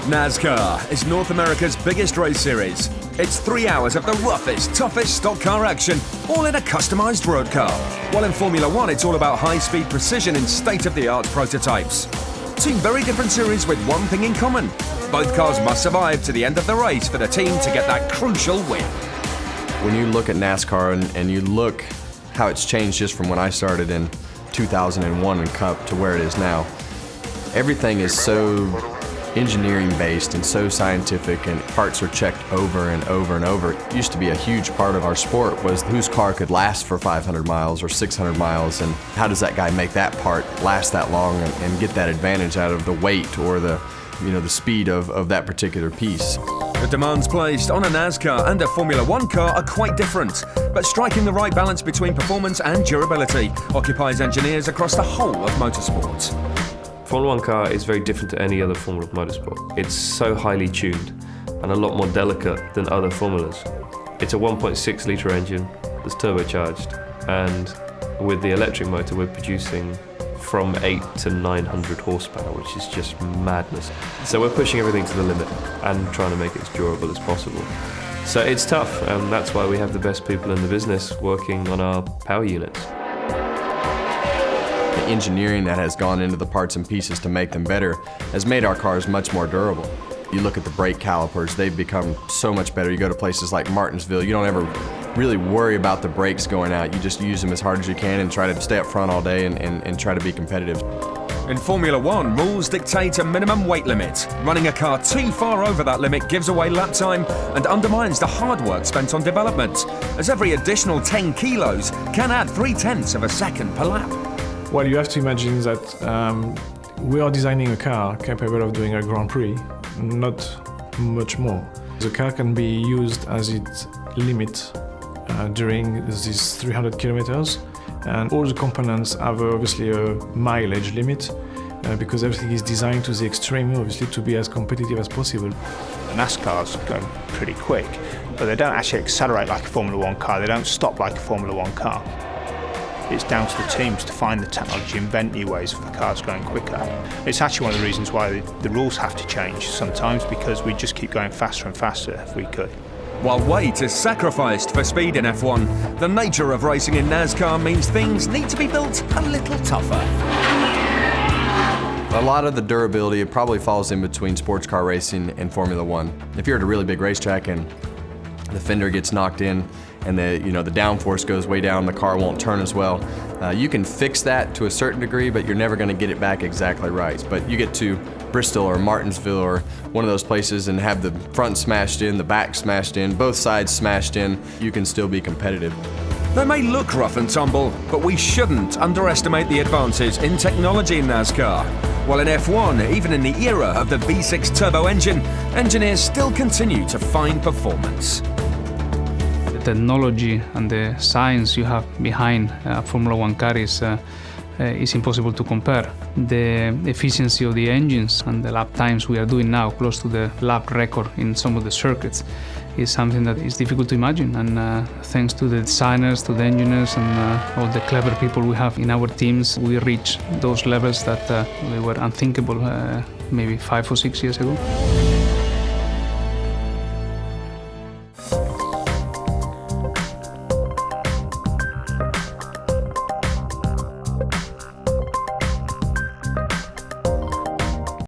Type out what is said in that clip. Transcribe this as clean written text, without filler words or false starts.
NASCAR is North America's biggest race series. It's 3 hours of the roughest, toughest stock car action, all in a customised road car. While in Formula One, it's all about high-speed precision and state-of-the-art prototypes. Two very different series with one thing in common. Both cars must survive to the end of the race for the team to get that crucial win. When you look at NASCAR and you look how it's changed just from when I started in 2001 in Cup to where it is now, everything is so engineering based and so scientific, and parts are checked over and over and over. It used to be a huge part of our sport was whose car could last for 500 miles or 600 miles, and how does that guy make that part last that long and get that advantage out of the weight or the speed of that particular piece. The demands placed on a NASCAR and a Formula One car are quite different, but striking the right balance between performance and durability occupies engineers across the whole of motorsport. Formula One car is very different to any other form of motorsport. It's so highly tuned and a lot more delicate than other formulas. It's a 1.6 litre engine that's turbocharged, and with the electric motor we're producing from 800 to 900 horsepower, which is just madness. So we're pushing everything to the limit and trying to make it as durable as possible. So it's tough, and that's why we have the best people in the business working on our power units. The engineering that has gone into the parts and pieces to make them better has made our cars much more durable. You look at the brake calipers, they've become so much better. You go to places like Martinsville, you don't ever really worry about the brakes going out. You just use them as hard as you can and try to stay up front all day and try to be competitive. In Formula One, rules dictate a minimum weight limit. Running a car too far over that limit gives away lap time and undermines the hard work spent on development, as every additional 10 kilos can add 0.3 of a second per lap. Well, you have to imagine that we are designing a car capable of doing a Grand Prix, not much more. The car can be used as its limit during these 300 kilometers, and all the components have obviously a mileage limit because everything is designed to the extreme, obviously, to be as competitive as possible. The NASCARs go pretty quick, but they don't actually accelerate like a Formula One car. They don't stop like a Formula One car. It's down to the teams to find the technology, invent new ways for the cars going quicker. It's actually one of the reasons why the rules have to change sometimes, because we just keep going faster and faster if we could. While weight is sacrificed for speed in F1, the nature of racing in NASCAR means things need to be built a little tougher. A lot of the durability, it probably falls in between sports car racing and Formula One. If you're at a really big racetrack and the fender gets knocked in and the downforce goes way down, the car won't turn as well. You can fix that to a certain degree, but you're never going to get it back exactly right. But you get to Bristol or Martinsville or one of those places and have the front smashed in, the back smashed in, both sides smashed in, you can still be competitive. They may look rough and tumble, but we shouldn't underestimate the advances in technology in NASCAR. While in F1, even in the era of the V6 turbo engine, engineers still continue to find performance. The technology and the science you have behind a Formula One car is impossible to compare. The efficiency of the engines and the lap times we are doing now, close to the lap record in some of the circuits, is something that is difficult to imagine. And thanks to the designers, to the engineers, and all the clever people we have in our teams, we reach those levels that we were unthinkable maybe 5 or 6 years ago.